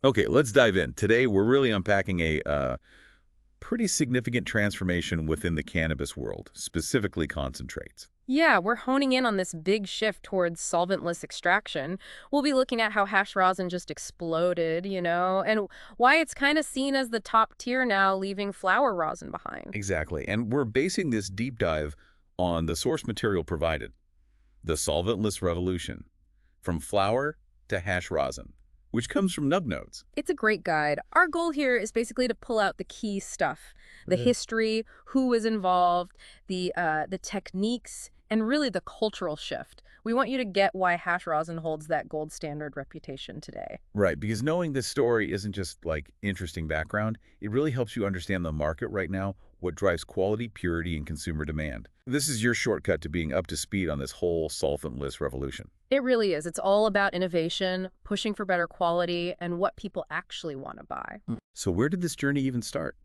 Okay, let's dive in. Today, we're really unpacking a pretty significant transformation within the cannabis world, specifically concentrates. Yeah, we're honing in on this big shift towards solventless extraction. We'll be looking at how hash rosin just exploded, and why it's kind of seen as the top tier now, leaving flower rosin behind. Exactly. And we're basing this deep dive on the source material provided, the solventless revolution, from flower to hash rosin, which comes from nub nodes. It's a great guide. Our goal here is basically to pull out the key stuff, the Yeah. history, who was involved, the techniques, and really the cultural shift. We want you to get why hash rosin holds that gold standard reputation today. Right, because knowing this story isn't just like interesting background, it really helps you understand the market right now, what drives quality, purity, and consumer demand. This is your shortcut to being up to speed on this whole solventless revolution. It really is. It's all about innovation, pushing for better quality, and what people actually want to buy. So where did this journey even start?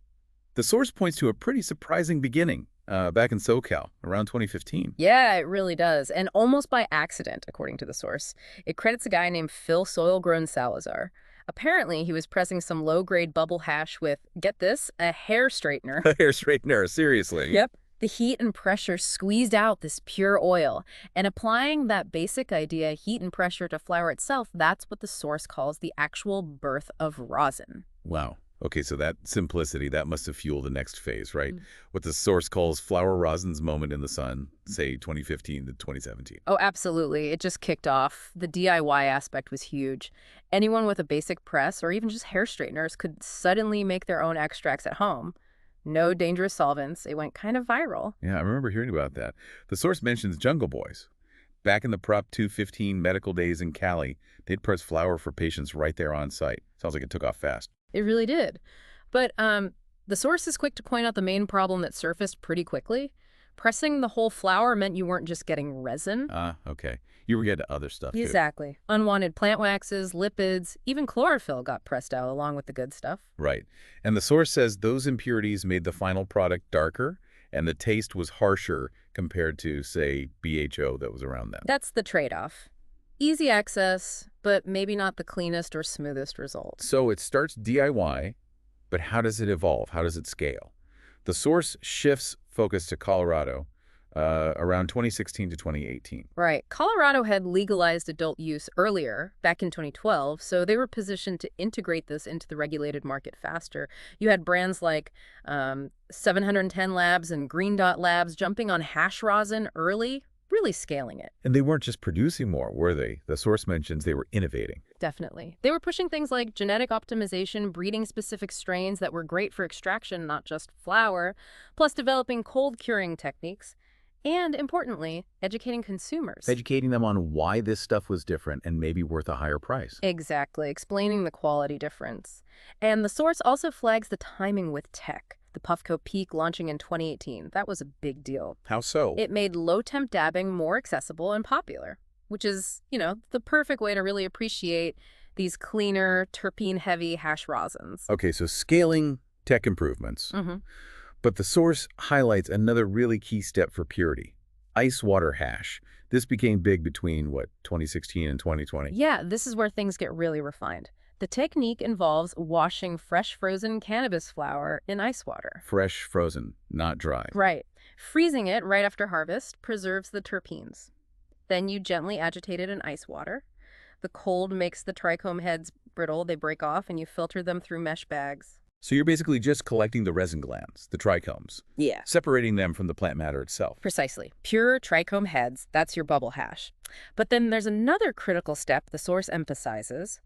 The source points to a pretty surprising beginning back in SoCal around 2015. Yeah, it really does. And almost by accident, according to the source. It credits a guy named Phil Soilgrown Salazar. Apparently, he was pressing some low-grade bubble hash with, get this, a hair straightener. A hair straightener, seriously. Yep. The heat and pressure squeezed out this pure oil. And applying that basic idea, heat and pressure, to flour itself, that's what the source calls the actual birth of rosin. Wow. Okay, so that simplicity, that must have fueled the next phase, right? Mm. What the source calls flower rosin's moment in the sun, say 2015 to 2017. Oh, absolutely. It just kicked off. The DIY aspect was huge. Anyone with a basic press or even just hair straighteners could suddenly make their own extracts at home. No dangerous solvents. It went kind of viral. Yeah, I remember hearing about that. The source mentions Jungle Boys. Back in the Prop 215 medical days in Cali, they'd press flower for patients right there on site. Sounds like it took off fast. It really did. But the source is quick to point out the main problem that surfaced pretty quickly. Pressing the whole flower meant you weren't just getting resin. Ah, okay. You were getting to other stuff, too. Exactly. Unwanted plant waxes, lipids, even chlorophyll got pressed out along with the good stuff. Right. And the source says those impurities made the final product darker, and the taste was harsher compared to, say, BHO that was around then. That's the trade-off. Easy access, but maybe not the cleanest or smoothest result. So it starts DIY, but how does it evolve? How does it scale? The source shifts focus to Colorado around 2016 to 2018. Right. Colorado had legalized adult use earlier, back in 2012, so they were positioned to integrate this into the regulated market faster. You had brands like 710 Labs and Green Dot Labs jumping on hash rosin early, really scaling it. And they weren't just producing more, were they? The source mentions they were innovating. Definitely. They were pushing things like genetic optimization, breeding specific strains that were great for extraction, not just flour, plus developing cold curing techniques, and importantly, educating consumers. Educating them on why this stuff was different and maybe worth a higher price. Exactly, explaining the quality difference. And the source also flags the timing with tech. The Puffco peak launching in 2018. That was a big deal. How so? It made low-temp dabbing more accessible and popular, which is, the perfect way to really appreciate these cleaner, terpene-heavy hash rosins. Okay, so scaling tech improvements. Hmm. But the source highlights another really key step for purity. Ice water hash. This became big between, 2016 and 2020? Yeah, this is where things get really refined. The technique involves washing fresh frozen cannabis flower in ice water. Fresh, frozen, not dry. Right. Freezing it right after harvest preserves the terpenes. Then you gently agitate it in ice water. The cold makes the trichome heads brittle. They break off, and you filter them through mesh bags. So you're basically just collecting the resin glands, the trichomes, Yeah. separating them from the plant matter itself. Precisely. Pure trichome heads, that's your bubble hash. But then there's another critical step the source emphasizes,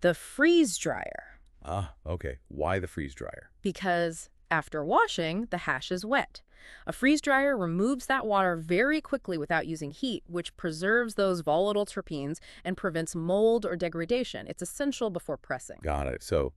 the freeze dryer. Ah, okay. Why the freeze dryer? Because after washing, the hash is wet. A freeze dryer removes that water very quickly without using heat, which preserves those volatile terpenes and prevents mold or degradation. It's essential before pressing. Got it. So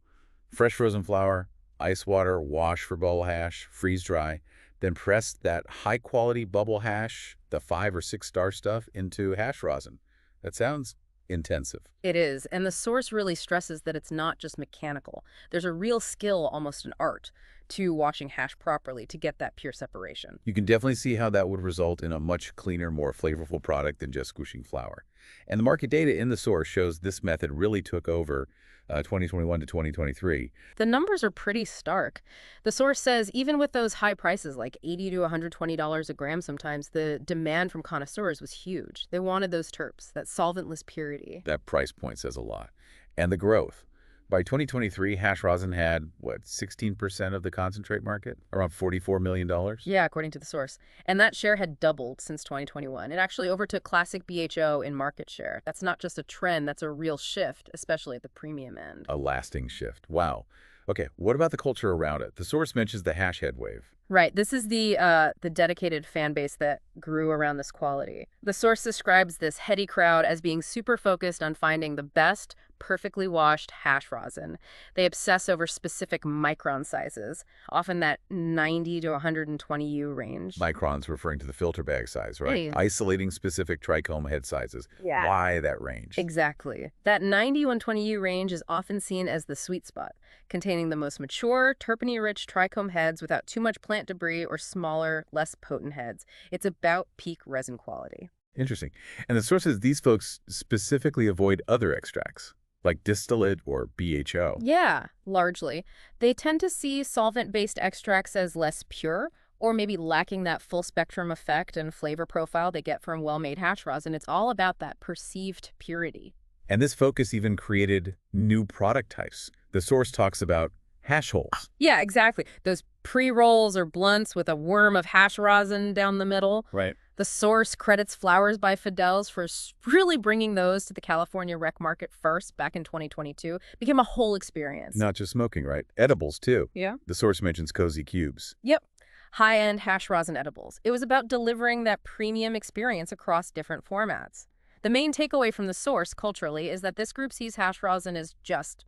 fresh frozen flour, ice water, wash for bubble hash, freeze dry, then press that high-quality bubble hash, the 5 or 6-star stuff, into hash rosin. That sounds intensive. It is, and the source really stresses that it's not just mechanical. There's a real skill, almost an art, to washing hash properly to get that pure separation. You can definitely see how that would result in a much cleaner, more flavorful product than just squishing flour. And the market data in the source shows this method really took over 2021 to 2023. The numbers are pretty stark. The source says even with those high prices, like $80 to $120 a gram sometimes, the demand from connoisseurs was huge. They wanted those terps, that solventless purity. That price point says a lot. And the growth. By 2023, hash rosin had, 16% of the concentrate market? Around $44 million? Yeah, according to the source. And that share had doubled since 2021. It actually overtook classic BHO in market share. That's not just a trend, that's a real shift, especially at the premium end. A lasting shift. Wow. Okay, what about the culture around it? The source mentions the hash head wave. Right. This is the dedicated fan base that grew around this quality. The source describes this heady crowd as being super focused on finding the best, perfectly washed hash rosin. They obsess over specific micron sizes, often that 90 to 120 U range. Microns referring to the filter bag size, right? Yeah. Isolating specific trichome head sizes. Yeah. Why that range? Exactly. That 90-120 U range is often seen as the sweet spot, containing the most mature, terpene-rich trichome heads without too much plant debris or smaller, less potent heads. It's about peak resin quality. Interesting. And the source says these folks specifically avoid other extracts, like distillate or BHO. Yeah, largely. They tend to see solvent-based extracts as less pure, or maybe lacking that full spectrum effect and flavor profile they get from well-made hash rosin. It's all about that perceived purity. And this focus even created new product types. The source talks about hash holes. Yeah, exactly. Those pre-rolls or blunts with a worm of hash rosin down the middle. Right. The source credits Flowers by Fidel's for really bringing those to the California rec market first back in 2022. It became a whole experience. Not just smoking, right? Edibles, too. Yeah. The source mentions cozy cubes. Yep. High-end hash rosin edibles. It was about delivering that premium experience across different formats. The main takeaway from the source culturally is that this group sees hash rosin as just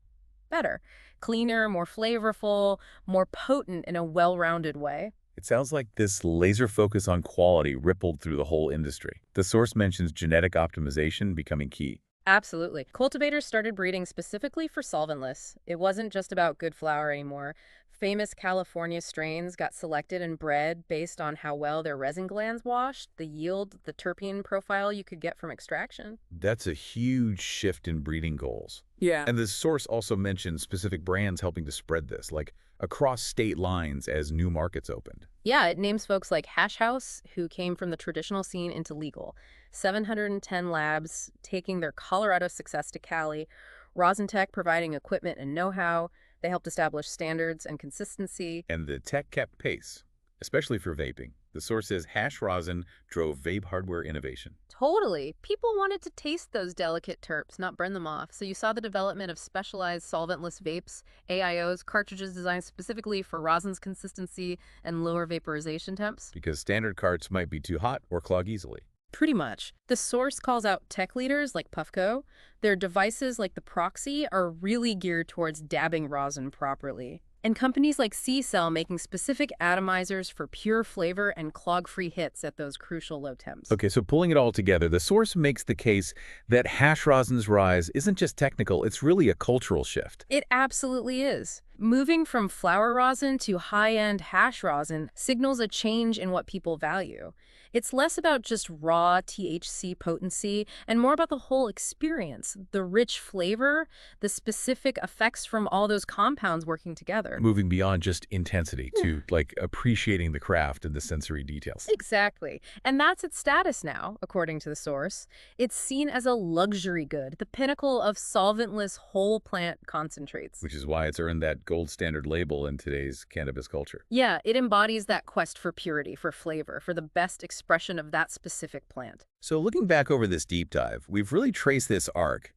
better. Cleaner, more flavorful, more potent in a well-rounded way. It sounds like this laser focus on quality rippled through the whole industry. The source mentions genetic optimization becoming key. Absolutely. Cultivators started breeding specifically for solventless. It wasn't just about good flower anymore. Famous California strains got selected and bred based on how well their resin glands washed, the yield, the terpene profile you could get from extraction. That's a huge shift in breeding goals. Yeah. And the source also mentions specific brands helping to spread this, like across state lines as new markets opened. Yeah, it names folks like Hash House, who came from the traditional scene into legal. 710 labs taking their Colorado success to Cali. Rosin Tech providing equipment and know-how. They helped establish standards and consistency. And the tech kept pace, especially for vaping. The source says hash rosin drove vape hardware innovation. Totally. People wanted to taste those delicate terps, not burn them off. So you saw the development of specialized solventless vapes, AIOs, cartridges designed specifically for rosin's consistency and lower vaporization temps. Because standard carts might be too hot or clog easily. Pretty much. The source calls out tech leaders like Puffco. Their devices like the Proxy are really geared towards dabbing rosin properly. And companies like SoCal making specific atomizers for pure flavor and clog-free hits at those crucial low temps. Okay, so pulling it all together, the source makes the case that hash rosin's rise isn't just technical, it's really a cultural shift. It absolutely is. Moving from flower rosin to high-end hash rosin signals a change in what people value. It's less about just raw THC potency and more about the whole experience, the rich flavor, the specific effects from all those compounds working together. Moving beyond just intensity to, like, appreciating the craft and the sensory details. Exactly. And that's its status now, according to the source. It's seen as a luxury good, the pinnacle of solventless whole plant concentrates. Which is why it's earned that gold standard label in today's cannabis culture. Yeah, it embodies that quest for purity, for flavor, for the best expression of that specific plant. So looking back over this deep dive, we've really traced this arc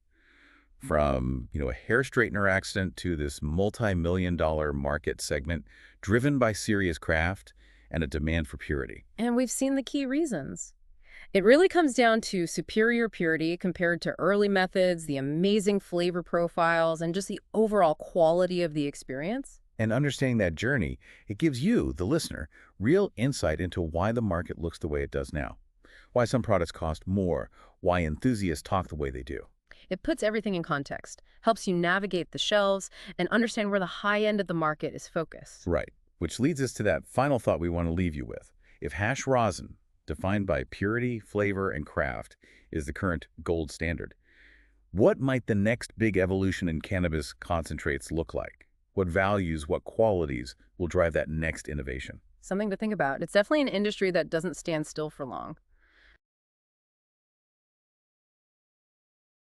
from, a hair straightener accident to this multi-million-dollar market segment driven by serious craft and a demand for purity. And we've seen the key reasons. It really comes down to superior purity compared to early methods, the amazing flavor profiles, and just the overall quality of the experience. And understanding that journey, it gives you, the listener, real insight into why the market looks the way it does now, why some products cost more, why enthusiasts talk the way they do. It puts everything in context, helps you navigate the shelves, and understand where the high end of the market is focused. Right. Which leads us to that final thought we want to leave you with. If hash rosin, defined by purity, flavor, and craft, is the current gold standard, what might the next big evolution in cannabis concentrates look like? What values, what qualities will drive that next innovation? Something to think about. It's definitely an industry that doesn't stand still for long.